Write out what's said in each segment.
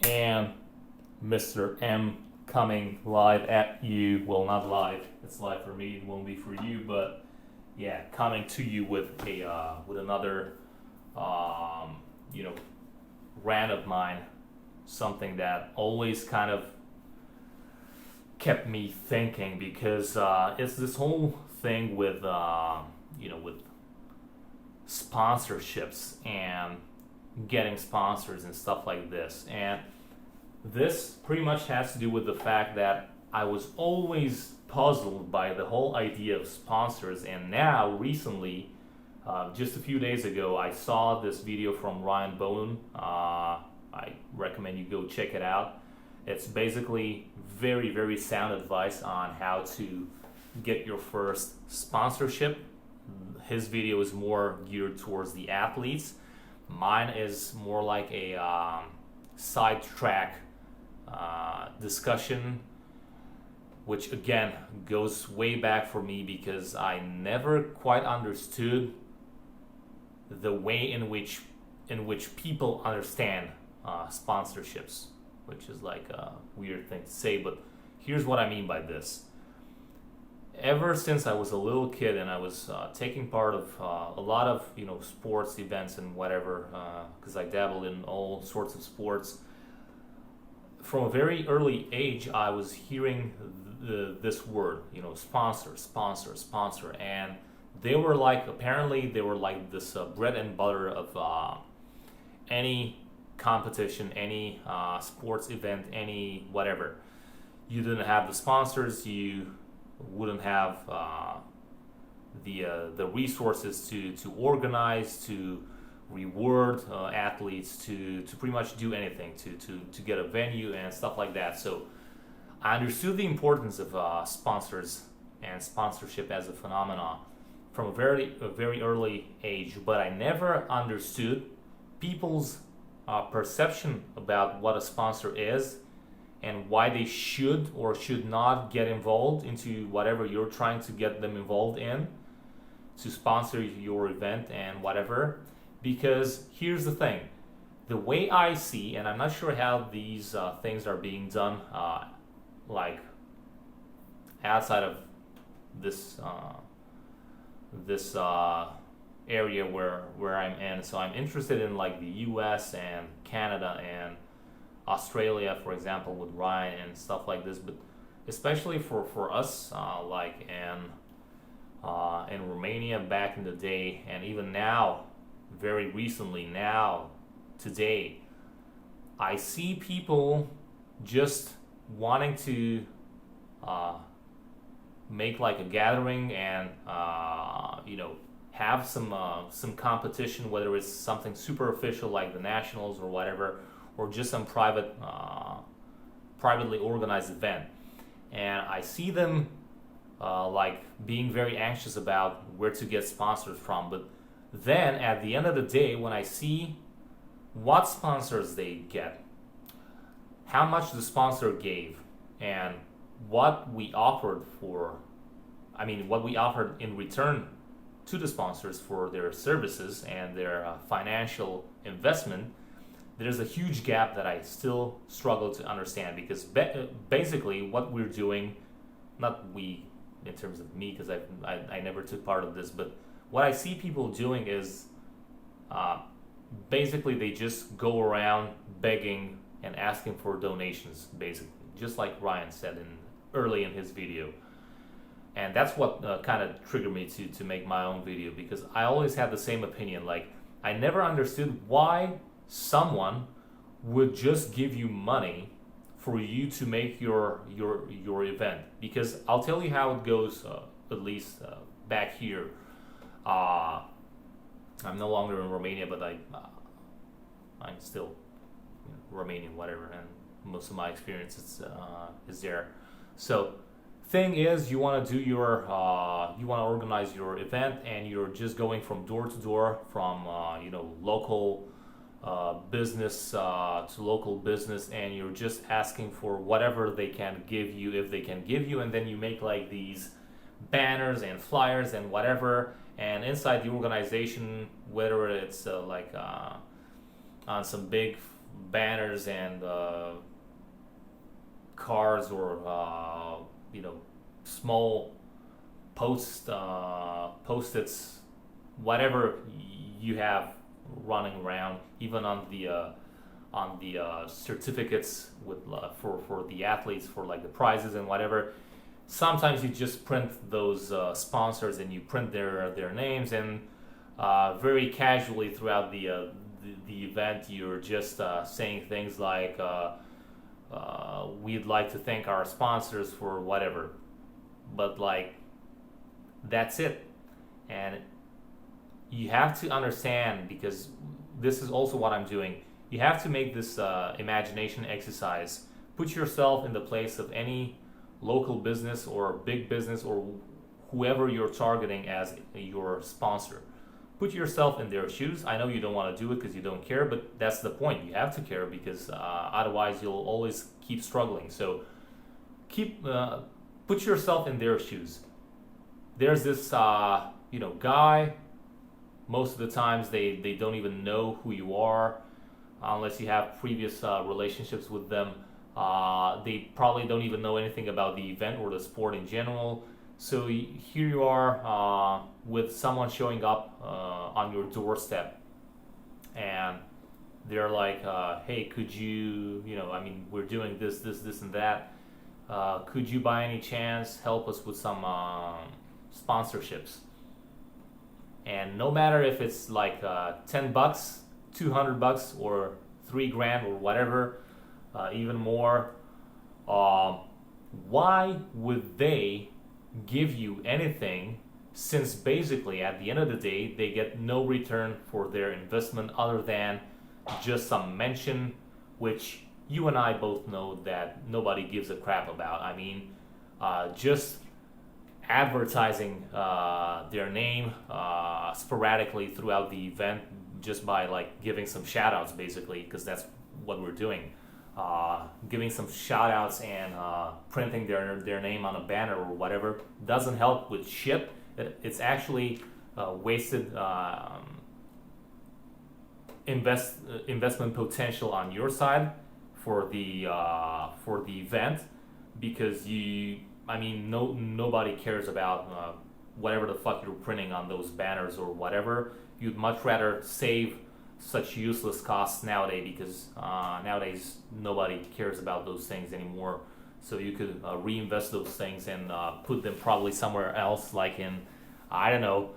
and Mr. M coming live at you. Well, not live. It's live for me. It won't be for you, but yeah, coming to you with another you know rant of mine, something that always kind of kept me thinking because it's this whole thing with with sponsorships and getting sponsors and stuff like this. And this pretty much has to do with the fact that I was always puzzled by the whole idea of sponsors, and now recently, just a few days ago, I saw this video from Ryan Bowen. I recommend you go check it out. It's basically very, very sound advice on how to get your first sponsorship. His video is more geared towards the athletes. Mine is more like a sidetrack discussion, which again goes way back for me because I never quite understood the way in which people understand sponsorships, which is like a weird thing to say, but here's what I mean by this. Ever since I was a little kid and I was taking part of a lot of sports events and whatever, because I dabbled in all sorts of sports. From a very early age, I was hearing this word, sponsor, and apparently they were like this bread and butter of any competition, any sports event, any whatever. You didn't have the sponsors, you wouldn't have the resources to organize, to reward athletes, to pretty much do anything, to get a venue and stuff like that. So I understood the importance of sponsors and sponsorship as a phenomenon from a very early age, but I never understood people's perception about what a sponsor is and why they should or should not get involved into whatever you're trying to get them involved in to sponsor your event and whatever. Because here's the thing, the way I see, and I'm not sure how these things are being done like outside of this area where I'm in. So I'm interested in like the US and Canada and Australia, for example, with Ryan and stuff like this, but especially for us, like in Romania back in the day, and even now, very recently, now today, I see people just wanting to make like a gathering and have some competition, whether it's something super official like the nationals or whatever, or just some privately organized event. And I see them like being very anxious about where to get sponsors from. But then at the end of the day, when I see what sponsors they get, how much the sponsor gave, and what we offered in return to the sponsors for their services and their financial investment, there's a huge gap that I still struggle to understand, because basically what we're doing, not we in terms of me, because I never took part of this, but what I see people doing is basically they just go around begging and asking for donations, basically, just like Ryan said early in his video. And that's what kind of triggered me to make my own video, because I always had the same opinion. Like, I never understood why someone would just give you money for you to make your event. Because I'll tell you how it goes, at least back here. I'm no longer in Romania, but I'm still Romanian, whatever, and most of my experience is there. So thing is, you want to do you want to organize your event, and you're just going from door to door, from local business to local business, and you're just asking for whatever they can give you, if they can give you, and then you make like these banners and flyers and whatever, and inside the organization, whether it's on some big banners and cards or small post-its, whatever you have running around, even on the certificates with for the athletes for like the prizes and whatever. Sometimes you just print those sponsors and you print their names, and very casually throughout the event you're just saying things like we'd like to thank our sponsors for whatever, but like that's it. And you have to understand, because this is also what I'm doing, you have to make this imagination exercise. Put yourself in the place of any local business or big business or whoever you're targeting as your sponsor. Put yourself in their shoes. I know you don't want to do it because you don't care, but that's the point. You have to care, because otherwise you'll always keep struggling. So put yourself in their shoes. There's this guy. Most of the times they don't even know who you are unless you have previous relationships with them. They probably don't even know anything about the event or the sport in general. So here you are with someone showing up on your doorstep, and they're like, hey, could you, we're doing this, and that. Could you by any chance help us with some sponsorships? And no matter if it's like $10, $200, or $3,000 or whatever, even more, why would they give you anything, since basically at the end of the day they get no return for their investment other than just some mention, which you and I both know that nobody gives a crap about. I mean, just advertising their name sporadically throughout the event, just by like giving some shout outs, basically, because that's what we're doing. Giving some shout outs and printing their name on a banner or whatever doesn't help with shit. It's actually wasted investment potential on your side for the event, because nobody cares about whatever the fuck you're printing on those banners or whatever. You'd much rather save such useless costs nowadays, because nowadays nobody cares about those things anymore. So you could reinvest those things and put them probably somewhere else, like in, I don't know,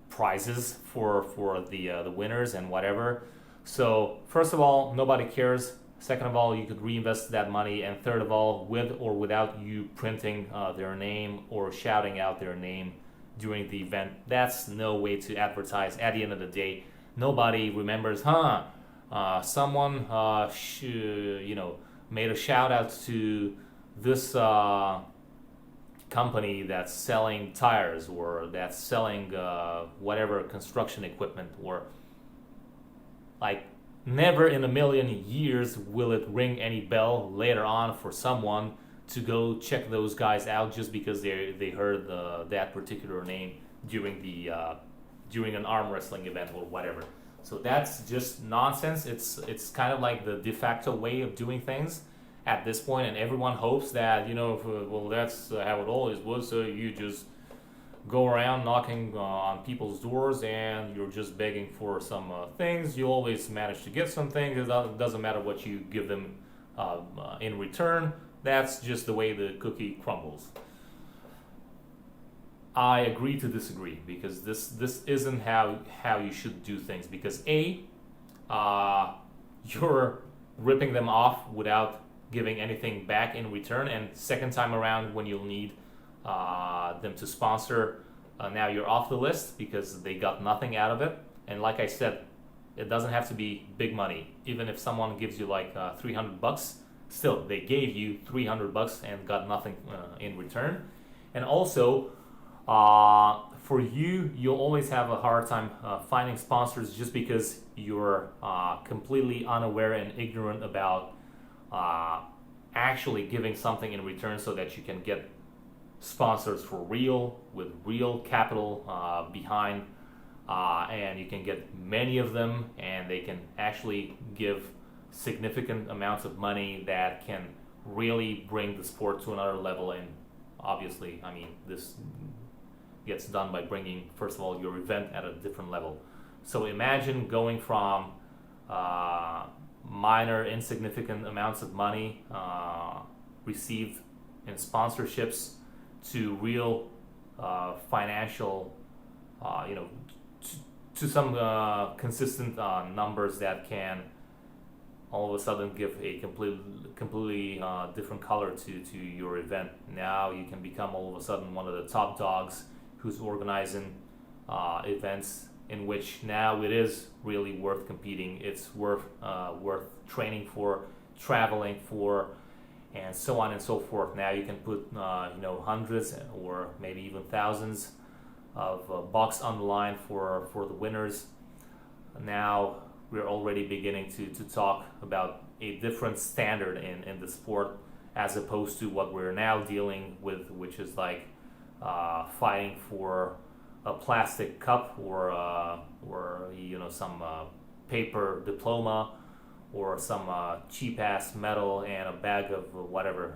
prizes for the winners and whatever. So first of all, nobody cares. Second of all, you could reinvest that money. And third of all, with or without you printing their name or shouting out their name during the event, that's no way to advertise. At the end of the day, nobody remembers, someone made a shout out to this company that's selling tires, or that's selling whatever construction equipment, or like, never in a million years will it ring any bell later on for someone to go check those guys out just because they heard that particular name during an arm wrestling event or whatever. So that's just nonsense. It's kind of like the de facto way of doing things at this point, and everyone hopes that that's how it always was. So you just go around knocking on people's doors and you're just begging for some things. You always manage to get some things. It doesn't matter what you give them in return. That's just the way the cookie crumbles. I agree to disagree, because this isn't how you should do things. Because you're ripping them off without giving anything back in return, and second time around when you'll need them to sponsor, now you're off the list because they got nothing out of it. And like I said, it doesn't have to be big money. Even if someone gives you like $300, still they gave you $300 and got nothing in return. And also, for you'll always have a hard time finding sponsors, just because you're completely unaware and ignorant about actually giving something in return, so that you can get sponsors for real, with real capital behind and you can get many of them, and they can actually give significant amounts of money that can really bring the sport to another level. And obviously, I mean, this gets done by bringing, first of all, your event at a different level. So imagine going from minor, insignificant amounts of money received in sponsorships to real financial, to some consistent numbers that can all of a sudden give a completely different color to your event. Now you can become all of a sudden one of the top dogs who's organizing events in which now it is really worth competing. It's worth training for, traveling for, and so on and so forth. Now you can put hundreds or maybe even thousands of bucks on the line for the winners. Now we're already beginning to talk about a different standard in the sport, as opposed to what we're now dealing with, which is like fighting for a plastic cup or some paper diploma or some cheap ass metal and a bag of whatever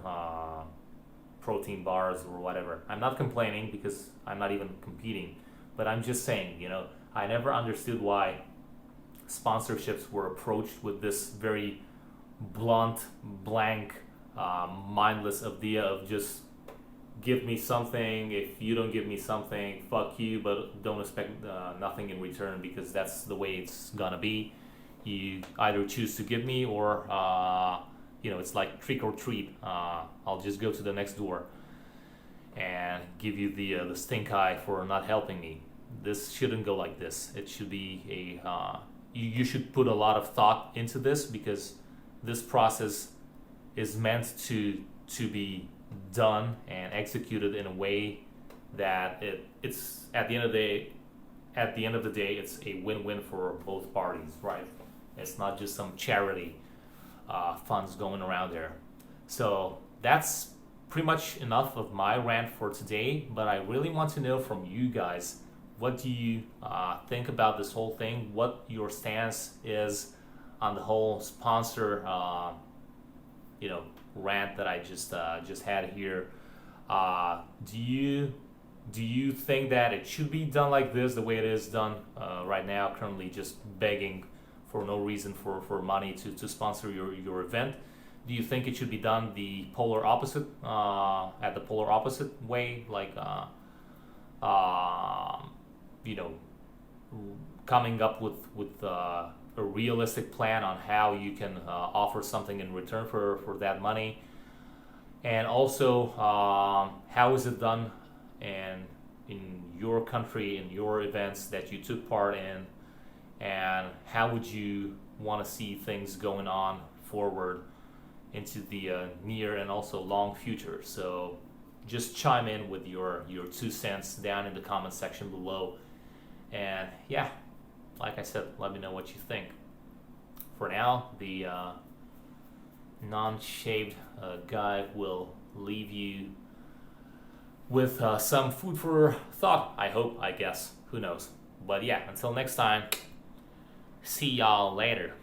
protein bars or whatever. I'm not complaining because I'm not even competing, but I'm just saying, I never understood why sponsorships were approached with this very blunt, blank, mindless idea of just give me something. If you don't give me something, fuck you, but don't expect nothing in return, because that's the way it's gonna be. You either choose to give me or it's like trick or treat. I'll just go to the next door and give you the stink eye for not helping me. This shouldn't go like this. It should be you should put a lot of thought into this, because this process is meant to be done and executed in a way that it's at the end of the day it's a win-win for both parties, right? It's not just some charity funds going around there. So that's pretty much enough of my rant for today, but I really want to know from you guys, what do you think about this whole thing? What your stance is on the whole sponsor rant that I just had here. Do you think that it should be done like this, the way it is done right now, currently just begging for no reason for money to sponsor your event? Do you think it should be done the polar opposite, at the polar opposite way, like coming up with a realistic plan on how you can offer something in return for that money? And also, how is it done in your country, in your events that you took part in, and how would you want to see things going on forward into the near and also long future? So just chime in with your 2 cents down in the comment section below. And yeah, like I said, let me know what you think. For now, the non-shaved guy will leave you with some food for thought, I hope, I guess. Who knows? But yeah, until next time, see y'all later.